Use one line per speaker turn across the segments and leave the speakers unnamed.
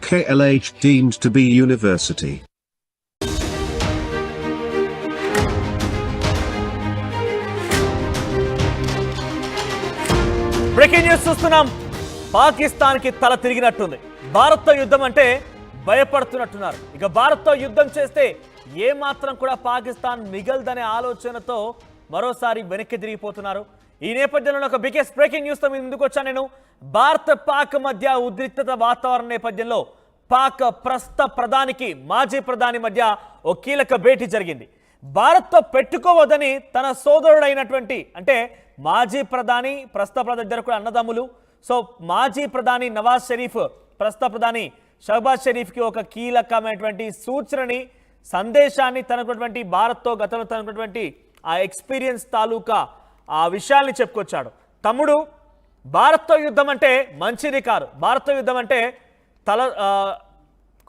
KLH deemed to be university.
Breaking news చూస్తున్నాం. పాకిస్తాన్ కి తల తిరిగినట్టుంది. భారత్ తో యుద్ధం అంటే భయపడుతున్నట్టున్నారు. ఇక భారత్ తో యుద్ధం చేస్తే ఏ మాత్రం కూడా పాకిస్తాన్ మిగల్దనే ఆలోచనతో మరోసారి వెనక్కి తిరిగిపోతున్నారు. ఈ నేపథ్యంలో ఒక బిగ్గెస్ట్ బ్రేకింగ్ న్యూస్ తో ముందుకు వచ్చాను నేను. భారత్ పాక్ మధ్య ఉద్రిక్తత వాతావరణ నేపథ్యంలో పాక్ ప్రస్తుత ప్రధానికి మాజీ ప్రధాని మధ్య ఓ కీలక భేటీ జరిగింది. భారత్తో పెట్టుకోవద్దని తన సోదరుడైనటువంటి అంటే మాజీ ప్రధాని ప్రస్తుత ప్రధాని ఇద్దరు కూడా అన్నదమ్ములు. సో మాజీ ప్రధాని నవాజ్ షరీఫ్ ప్రస్తుత ప్రధాని షహబాజ్ షరీఫ్కి ఒక కీలకమైనటువంటి సూచనని సందేశాన్ని తనకున్నటువంటి భారత్తో గతంలో తనకున్నటువంటి ఆ ఎక్స్పీరియన్స్ తాలూకా ఆ విషయాల్ని చెప్పుకొచ్చాడు. తమ్ముడు, భారత్తో యుద్ధం అంటే మంచిది కాదు, భారత్తో యుద్ధం అంటే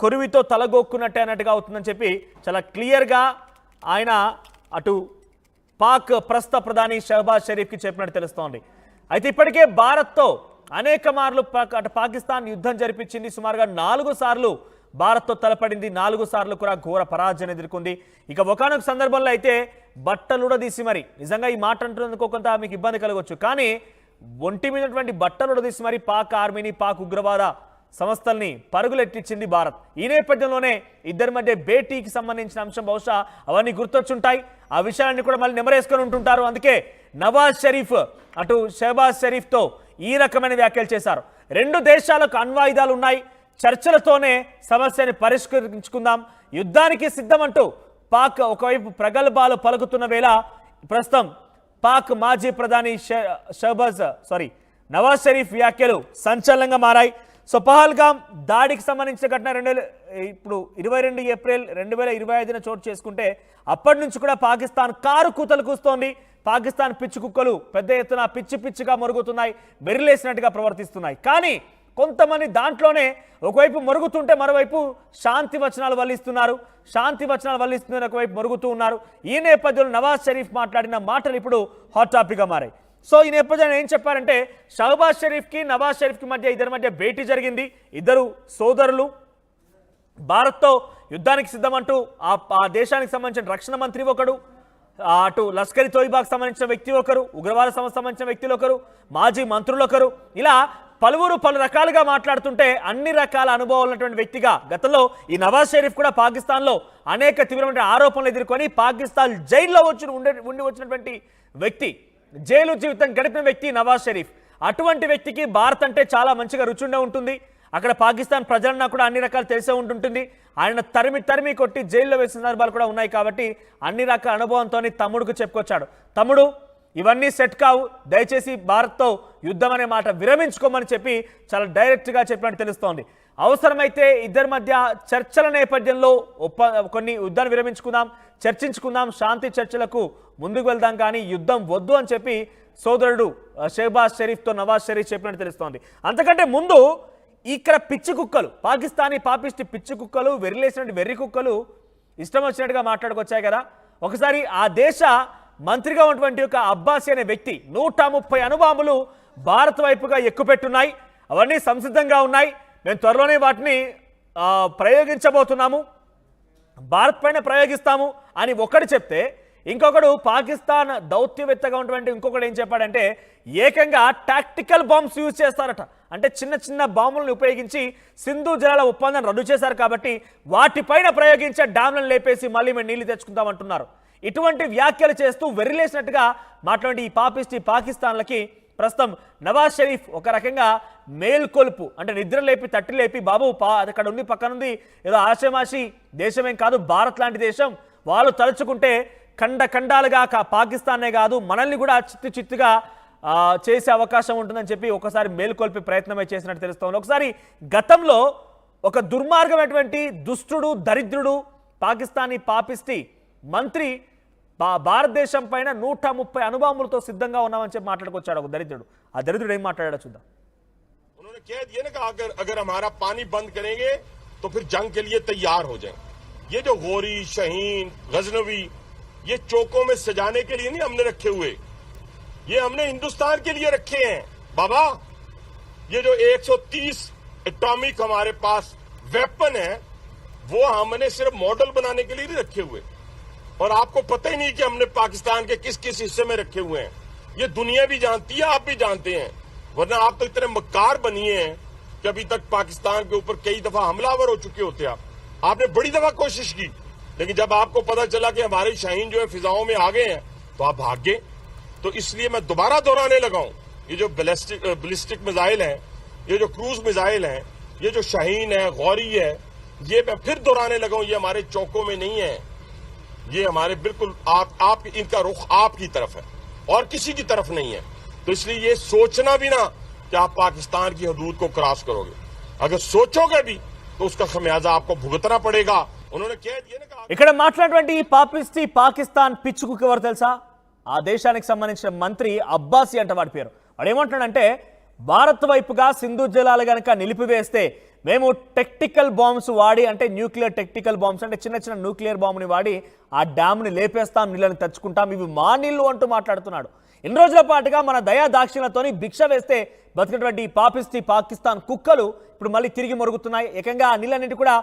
కొరువితో తలగొక్కున్నట్టే అన్నట్టుగా అవుతుందని చెప్పి చాలా క్లియర్గా ఆయన అటు పాక్ ప్రస్తుత ప్రధాని షహబాజ్ షరీఫ్కి చెప్పినట్టు తెలుస్తోంది. అయితే ఇప్పటికే భారత్తో అనేక మార్లు అటు పాకిస్తాన్ యుద్ధం జరిపించింది. సుమారుగా 4 సార్లు భారత్తో తలపడింది. 4 సార్లు కూడా ఘోర పరాజయం ఎదుర్కొంది. ఇక ఒకనొక సందర్భంలో అయితే బట్టలుడదీసి మరి, నిజంగా ఈ మాట అంటున్నందుకు కొంత మీకు ఇబ్బంది కలగవచ్చు, కానీ ఒంటి మీదటువంటి బట్టలుడదీసి మరి పాక్ ఆర్మీని పాక్ ఉగ్రవాద సంస్థల్ని పరుగులెట్టించింది భారత్. ఈ నేపథ్యంలోనే ఇద్దరి మధ్య భేటీకి సంబంధించిన అంశం బహుశా అవన్నీ గుర్తొచ్చుంటాయి. ఆ విషయాన్ని కూడా మళ్ళీ నెమరేసుకొని ఉంటుంటారు. అందుకే నవాజ్ షరీఫ్ అటు షహబాజ్ షరీఫ్తో ఈ రకమైన వ్యాఖ్యలు చేశారు. 2 దేశాలకు అణ్వాయుధాలు ఉన్నాయి, చర్చలతోనే సమస్యని పరిష్కరించుకుందాం, యుద్ధానికి సిద్ధమంటూ పాక్ ఒకవైపు ప్రగల్భాలు పలుకుతున్న వేళ ప్రస్తుతం పాక్ మాజీ ప్రధాని నవాజ్ షరీఫ్ వ్యాఖ్యలు సంచలనంగా మారాయి. సో పహల్గామ్ దాడికి సంబంధించిన ఘటన ఇప్పుడు 22 ఏప్రిల్ 2025న చోటు చేసుకుంటే అప్పటి నుంచి కూడా పాకిస్తాన్ కారు కూతలు కూస్తోంది. పాకిస్తాన్ పిచ్చి కుక్కలు పెద్ద ఎత్తున పిచ్చిగా మరుగుతున్నాయి, బెరిలేసినట్టుగా ప్రవర్తిస్తున్నాయి. కానీ కొంతమంది దాంట్లోనే ఒకవైపు మరుగుతుంటే మరోవైపు శాంతి వచనాలు వల్లిస్తున్నారు, ఒకవైపు మరుగుతూ ఉన్నారు. ఈ నేపథ్యంలో నవాజ్ షరీఫ్ మాట్లాడిన మాటలు ఇప్పుడు హాట్ టాపిక్గా మారాయి. సో ఈ నేపథ్యంలో ఏం చెప్పారంటే, షహబాజ్ షరీఫ్కి నవాజ్ షరీఫ్కి మధ్య ఇద్దరి మధ్య భేటీ జరిగింది. ఇద్దరు సోదరులు భారత్తో యుద్ధానికి సిద్ధమంటూ ఆ దేశానికి సంబంధించిన రక్షణ మంత్రి ఒకడు, అటు లష్కర్ తోయిబాకు సంబంధించిన వ్యక్తి ఒకరు, ఉగ్రవాద సంస్థ సంబంధించిన వ్యక్తులు ఒకరు, మాజీ మంత్రులు ఒకరు, ఇలా పలు రకాలుగా మాట్లాడుతుంటే అన్ని రకాల అనుభవాలు ఉన్నటువంటి వ్యక్తిగా గతంలో ఈ నవాజ్ షరీఫ్ కూడా పాకిస్తాన్లో అనేక తీవ్రమైన ఆరోపణలు ఎదుర్కొని పాకిస్తాన్ జైల్లో ఉండి వచ్చినటువంటి వ్యక్తి, జైలు జీవితం గడిపిన వ్యక్తి నవాజ్ షరీఫ్. అటువంటి వ్యక్తికి భారత్ అంటే చాలా మంచిగా రుచుండే ఉంటుంది. అక్కడ పాకిస్తాన్ ప్రజలన్నా కూడా అన్ని రకాలు తెలిసే ఉంటుంటుంది. ఆయన తరిమి కొట్టి జైల్లో వేసిన సందర్భాలు కూడా ఉన్నాయి. కాబట్టి అన్ని రకాల అనుభవంతో తమ్ముడికి చెప్పుకొచ్చాడు, తమ్ముడు ఇవన్నీ సెట్ కావు, దయచేసి భారత్తో యుద్ధం అనే మాట విరమించుకోమని చెప్పి చాలా డైరెక్ట్గా చెప్పినట్టు తెలుస్తోంది. అవసరమైతే ఇద్దరి మధ్య చర్చల నేపథ్యంలో కొన్ని యుద్ధాన్ని విరమించుకుందాం, చర్చించుకుందాం, శాంతి చర్చలకు ముందుకు వెళ్దాం, కానీ యుద్ధం వద్దు అని చెప్పి సోదరుడు షహబాజ్ షరీఫ్తో నవాజ్ షరీఫ్ చెప్పినట్టు తెలుస్తోంది. అంతకంటే ముందు ఇక్కడ పిచ్చి కుక్కలు, పాకిస్తానీ పాపిస్టి పిచ్చి కుక్కలు, వెర్రిలేసినటువంటి వెర్రి కుక్కలు ఇష్టం వచ్చినట్టుగా మాట్లాడుకొచ్చాయి కదా. ఒకసారి ఆ దేశ మంత్రిగా ఉన్నటువంటి ఒక అబ్బాసీ అనే వ్యక్తి 130 అణుబాంబులు భారత్ వైపుగా ఎక్కుపెట్టున్నాయి. అవన్నీ సంసిద్ధంగా ఉన్నాయి, మేము త్వరలోనే వాటిని ప్రయోగించబోతున్నాము, భారత్ పైన ప్రయోగిస్తాము అని ఒకడు చెప్తే, ఇంకొకడు పాకిస్తాన్ దౌత్యవేత్తగా ఉన్నటువంటి ఇంకొకడు ఏం చెప్పాడంటే ఏకంగా టాక్టికల్ బాంబ్స్ యూజ్ చేస్తారట. అంటే చిన్న బాంబులను ఉపయోగించి సింధు జలాల ఒప్పందాన్ని రద్దు చేశారు కాబట్టి వాటిపైన ప్రయోగించే డ్యామ్లను లేపేసి మళ్ళీ మేము నీళ్లు తెచ్చుకుంటామంటున్నారు. ఇటువంటి వ్యాఖ్యలు చేస్తూ వెర్రిలేసినట్టుగా మాట్లాడి ఈ పాపిస్టి పాకిస్తాన్లకి ప్రస్తుతం నవాజ్ షరీఫ్ ఒక రకంగా మేల్కొల్పు, అంటే నిద్ర లేపి తట్టి లేపి, బాబు అక్కడ ఉంది పక్కనుంది ఏదో ఆశమాషి దేశమేం కాదు, భారత్ లాంటి దేశం, వాళ్ళు తలుచుకుంటే ఖండాలుగా పాకిస్తానే కాదు మనల్ని కూడా చిత్తుగా చేసే అవకాశం ఉంటుందని చెప్పి ఒకసారి మేల్కొల్పే ప్రయత్నమే చేసినట్టు తెలుస్తోంది. ఒకసారి గతంలో ఒక దుర్మార్గమైనటువంటి దుష్టుడు దరిద్రుడు పాకిస్తానీ పాపిస్టి మంత్రి భారతదేశం పైన 130 అణుబాంబులతో సిద్ధంగా ఉన్నామని చెప్పి మాట్లాడుకొచ్చాడు ఒక దరిద్రుడు. ఆ దరిద్రుడు ఏం మాట్లాడాడో చూద్దాం.
उन्होंने कह दिया ना कि अगर हमारा पानी बंद करेंगे तो फिर जंग के लिए तैयार हो जाएं। ये जो गोरी, शहीन, गजनवी, ये चौकों में सजाने के लिए नहीं हमने रखे हुए, ये हमने हिंदुस्तान के लिए रखे हैं बाबा। ये जो 130 एटॉमिक हमारे पास वेपन है वो हमने सिर्फ मॉडल बनाने के लिए नहीं रखे हुए, और आपको पता ही नहीं कि हमने पाकिस्तान के किस किस हिस्से में रखे हुए हैं। ये दुनिया भी जानती है, आप भी जानते हैं, वरना आप तो इतने मक्कार बनिए हैं कि अभी तक पाकिस्तान के ऊपर कई दफा हमलावर हो चुके होते। आपने बड़ी दफा कोशिश की, लेकिन जब आपको पता चला कि हमारे शाहीन जो है फिजाओं में आ गए हैं तो आप भाग गए। तो इसलिए मैं दोबारा दोहराने लगा हूं, ये जो बैलिस्टिक मिसाइल है, ये जो क्रूज मिसाइल है, ये जो शाहीन है, गौरी है, ये मैं फिर दोहराने लगा हूं, ये हमारे चौकों में नहीं है, ये हमारे बिल्कुल आप इनका रुख आपकी तरफ है और किसी की तरफ नहीं है। तो इसलिए ये सोचना भी ना कि आप पाकिस्तान की हदूद को क्रॉस करोगे, अगर सोचोगे भी तो उसका खमियाजा आपको भुगतना पड़ेगा। उन्होंने कह दिया ना कि
ఇక్కడ మాట్లాడినటువంటి ఈ పాపిస్టి పాకిస్తాన్ పిచ్చుకు ఎవరు తెలుసా? ఆ దేశానికి సంబంధించిన మంత్రి అబ్బాసి అంట వాడి పేరు. వాడు ఏమంటున్నాడంటే భారత్ వైపుగా సింధు జలాలు గనక నిలిపివేస్తే మేము టెక్టికల్ బాంబ్స్ వాడి, అంటే న్యూక్లియర్ టెక్టికల్ బాంబ్స్ అంటే చిన్న చిన్న న్యూక్లియర్ బాంబుని వాడి ఆ డ్యామ్ని లేపేస్తాం, నీళ్ళని తెచ్చుకుంటాం, ఇవి మా నీళ్లు అంటూ మాట్లాడుతున్నాడు. ఇన్ని రోజుల పాటుగా మన దయా దాక్షిణ్యతోని భిక్ష వేస్తే బతికినటువంటి పాకిస్తాన్ కుక్కలు ఇప్పుడు మళ్ళీ తిరిగి మొరుగుతున్నాయి. ఏకంగా ఆ నీళ్ళన్నింటి కూడా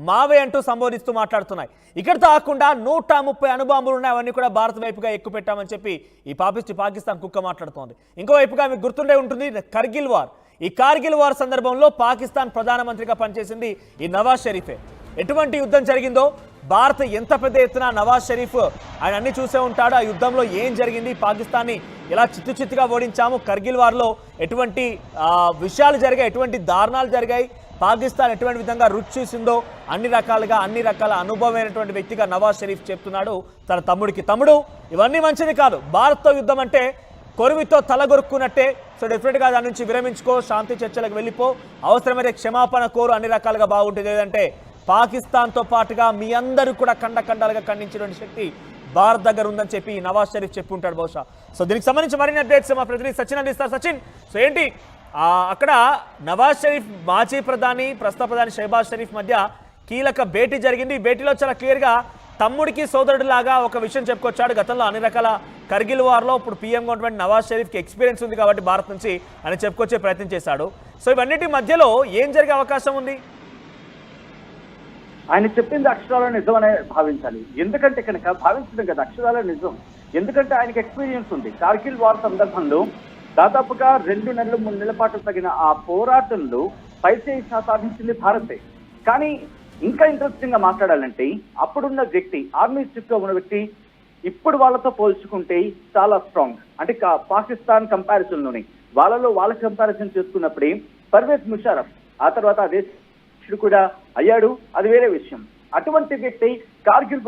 మావే అంటూ సంబోధిస్తూ మాట్లాడుతున్నాయి. ఇక్కడితో కాకుండా 130 అణుబాంబులు ఉన్నాయి, అవన్నీ కూడా భారత్ వైపుగా ఎక్కువ పెట్టామని చెప్పి ఈ పాకిస్తాన్ కుక్క మాట్లాడుతోంది. ఇంకోవైపుగా మీకు గుర్తుండే ఉంటుంది కార్గిల్ వార్. ఈ కార్గిల్ వార్ సందర్భంలో పాకిస్తాన్ ప్రధానమంత్రిగా పనిచేసింది ఈ నవాజ్ షరీఫే. ఎటువంటి యుద్ధం జరిగిందో, భారత్ ఎంత పెద్ద ఎత్తున నవాజ్ షరీఫ్ ఆయన అన్ని చూసే ఉంటాడు. ఆ యుద్ధంలో ఏం జరిగింది, పాకిస్తాన్ని ఎలా చిత్తుచిత్తుగా ఓడించాము, కార్గిల్ వార్లో ఎటువంటి విషయాలు జరిగాయి, ఎటువంటి దారుణాలు జరిగాయి, పాకిస్తాన్ ఎటువంటి విధంగా రుచి చూసిందో అన్ని రకాల అనుభవమైనటువంటి వ్యక్తిగా నవాజ్ షరీఫ్ చెప్తున్నాడు తన తమ్ముడికి. తమ్ముడు, ఇవన్నీ మంచిది కాదు, భారత్తో యుద్ధం అంటే కొరువితో తలగొరుక్కున్నట్టే. సో డెఫినెట్గా దాని నుంచి విరమించుకో, శాంతి చర్చలకు వెళ్ళిపో, అవసరమైతే క్షమాపణ కోరు, అన్ని రకాలుగా బాగుంటుంది. ఏదంటే పాకిస్తాన్తో పాటుగా మీ అందరూ కూడా ఖండాలుగా ఖండించినటువంటి శక్తి భారత్ దగ్గర ఉందని చెప్పి నవాజ్ షరీఫ్ చెప్పి ఉంటాడు బహుశా. సో దీనికి సంబంధించి మరిన్ని అప్డేట్స్ మా ప్రతినిధి సచిన్ అందిస్తారు. సచిన్, సో ఏంటి అక్కడ నవాజ్ షరీఫ్ మాజీ ప్రధాని, ప్రస్తుత ప్రధాని షెహబాజ్ షరీఫ్ మధ్య కీలక భేటీ జరిగింది. ఈ భేటీలో చాలా క్లియర్గా తమ్ముడికి సోదరుడిలాగా ఒక విషయం చెప్పుకొచ్చాడు. గతంలో అన్ని రకాల కార్గిల్ వార్లో ఇప్పుడు పీఎంగా ఉన్నటువంటి నవాజ్ షరీఫ్కి ఎక్స్పీరియన్స్ ఉంది కాబట్టి భారత్ నుంచి ఆయన చెప్పుకొచ్చే ప్రయత్నం చేశాడు. సో ఇవన్నిటి మధ్యలో ఏం జరిగే అవకాశం ఉంది?
ఆయన చెప్పింది అక్షరాల నిజం అనే భావించాలి. ఎందుకంటే కనుక భావించడం కదా అక్షరాల నిజం, ఎందుకంటే ఆయనకి ఎక్స్పీరియన్స్ ఉంది. కార్గిల్ వార్ సందర్భంలో దాదాపుగా 2 నెలలు 3 నెలల పాటు తగిన ఆ పోరాటంలో పైచేయి సాధించింది భారతే. కానీ ఇంకా ఇంట్రెస్టింగ్ గా మాట్లాడాలంటే అప్పుడున్న వ్యక్తి, ఆర్మీ చీఫ్ గా ఉన్న వ్యక్తి ఇప్పుడు వాళ్ళతో పోల్చుకుంటే చాలా స్ట్రాంగ్. అంటే పాకిస్తాన్ కంపారిజన్ లోని వాళ్ళ కంపారిజన్ చేసుకున్నప్పుడే పర్వేజ్ ముషారఫ్ ఆ తర్వాత అదే కూడా అయ్యాడు, అది వేరే విషయం. అటువంటి వ్యక్తి కార్గిల్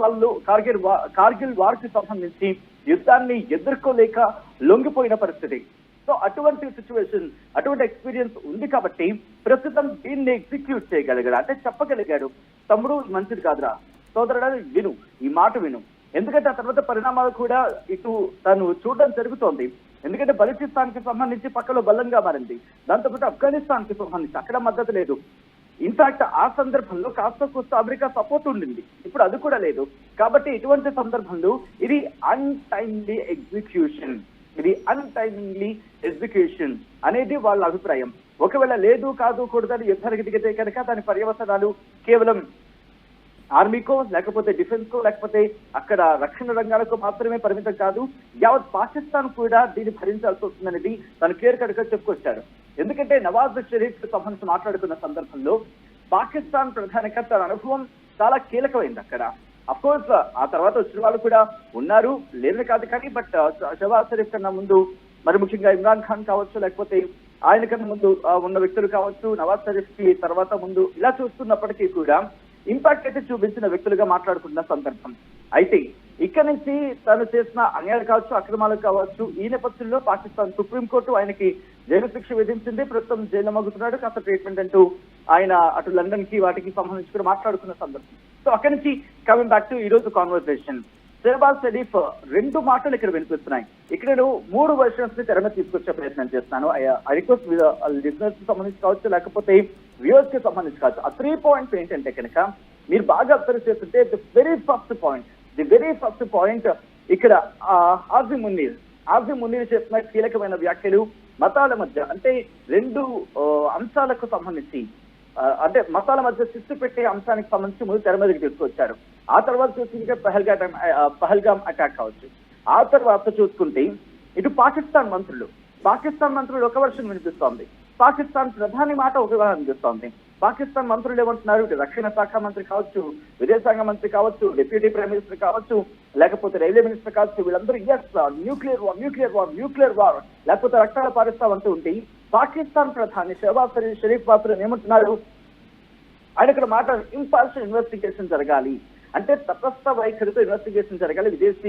వార్ కి సంబంధించి యుద్ధాన్ని ఎదుర్కోలేక లొంగిపోయిన పరిస్థితి. సో అటువంటి సిచ్యువేషన్, అటువంటి ఎక్స్పీరియన్స్ ఉంది కాబట్టి ప్రస్తుతం దీన్ని ఎగ్జిక్యూట్ చేయగలిగాడు. అంటే చెప్పగలిగాడు, తమ్ముడు మంచిది కాదురా, సోదరుడా విను, ఈ మాట విను. ఎందుకంటే ఆ తర్వాత పరిణామాలు కూడా ఇటు తను చూడడం జరుగుతోంది. ఎందుకంటే బలూచిస్తాన్ కి సంబంధించి పక్కలో బలంగా మారింది, దాంతోపాటు ఆఫ్ఘనిస్తాన్ కి సంబంధించి అక్కడ మద్దతు లేదు. ఇన్ఫాక్ట్ ఆ సందర్భంలో కాస్త కోస్త అమెరికా సపోర్ట్ ఉండింది, ఇప్పుడు అది కూడా లేదు. కాబట్టి ఇటువంటి సందర్భంలో ఇది అన్టైమ్లీ ఎగ్జిక్యూషన్ అనేది వాళ్ళ అభిప్రాయం. ఒకవేళ లేదు కాదు కూడదని యుద్ధానికి దిగితే కనుక దాని పర్యవసనాలు కేవలం ఆర్మీకో లేకపోతే డిఫెన్స్ కో లేకపోతే అక్కడ రక్షణ రంగాలకు మాత్రమే పరిమితం కాదు, యావత్ పాకిస్తాన్ కూడా దీన్ని భరించాల్సి వస్తుందనేది తను క్లియర్ కట్ గా చెప్పుకొచ్చాడు. ఎందుకంటే నవాజ్ షరీఫ్ కి సంబంధించి మాట్లాడుతున్న సందర్భంలో పాకిస్తాన్ ప్రధానిగా తన అనుభవం చాలా కీలకమైంది అక్కడ. అఫ్ కోర్స్ ఆ తర్వాత వచ్చిన వాళ్ళు కూడా ఉన్నారు, లేదని కాదు, కానీ బట్ షెహబాజ్ షరీఫ్ కన్నా ముందు మరి ముఖ్యంగా ఇమ్రాన్ ఖాన్ కావచ్చు, లేకపోతే ఆయన కన్నా ముందు ఉన్న వ్యక్తులు కావచ్చు, నవాజ్ షరీఫ్ కి తర్వాత ముందు ఇలా చూస్తున్నప్పటికీ కూడా ఇంపాక్ట్ అయితే చూపించిన వ్యక్తులుగా మాట్లాడుకున్న సందర్భం. అయితే ఇక్కడ నుంచి తను చేసిన అన్యాయాలు కావచ్చు, అక్రమాలు కావచ్చు, ఈ నేపథ్యంలో పాకిస్తాన్ సుప్రీంకోర్టు ఆయనకి జైలు శిక్ష విధించింది. ప్రస్తుతం జైలు మగ్గుతున్నాడు, కాస్త ట్రీట్మెంట్ అంటూ ఆయన అటు లండన్ కి వాటికి సంబంధించి కూడా మాట్లాడుకున్న సందర్భం. సో అక్కడి నుంచి కమింగ్ బ్యాక్ టు ఈ రోజు కాన్వర్సేషన్, షెహబాజ్ షరీఫ్ 2 మాటలు ఇక్కడ వినిపిస్తున్నాయి. ఇక్కడ నేను 3 వర్షన్స్ ని తెర మీద తీసుకొచ్చే ప్రయత్నం చేస్తాను. ఐ రిక్వెస్ట్ లిజనర్స్ కి సంబంధించి కావచ్చు, లేకపోతే వ్యూవర్స్ కి సంబంధించి కావచ్చు. ఆ 3 పాయింట్స్ ఏంటంటే కనుక మీరు బాగా అబ్జర్వ్ చేస్తుంటే ది వెరీ ఫస్ట్ పాయింట్ ఇక్కడ ఆసిమ్ మునీర్ చేస్తున్న కీలకమైన వ్యాఖ్యలు మతాల మధ్య, అంటే 2 అంశాలకు సంబంధించి అంటే మతాల మధ్య శిస్తు పెట్టే అంశానికి సంబంధించి ముందు తెర మీదకి తీసుకొచ్చారు. ఆ తర్వాత చూసుకుంటే పహల్గామ్ అటాక్ కావచ్చు. ఆ తర్వాత చూసుకుంటే ఇటు పాకిస్తాన్ మంత్రులు ఒక వర్షం వినిపిస్తోంది, పాకిస్తాన్ ప్రధాని మాట ఒక వినిపిస్తోంది. పాకిస్తాన్ మంత్రులు ఏమంటున్నారు, ఇటు రక్షణ శాఖ మంత్రి కావచ్చు, విదేశాంగ మంత్రి కావచ్చు, డిప్యూటీ ప్రైమ్ మినిస్టర్ కావచ్చు, లేకపోతే రైల్వే మినిస్టర్ కావచ్చు, వీళ్ళందరూ న్యూక్లియర్ వార్ లేకపోతే రక్తాలు పారిస్తామంటూ ఉంటే పాకిస్తాన్ ప్రధాని షహబాజ్ షరీఫ్ మాత్రం ఏమంటున్నారు, ఆయన ఇక్కడ మాట ఇంపార్షియల్ ఇన్వెస్టిగేషన్ జరగాలి, అంటే తటస్థ వైఖరితో ఇన్వెస్టిగేషన్ జరగాలి, విదేశీ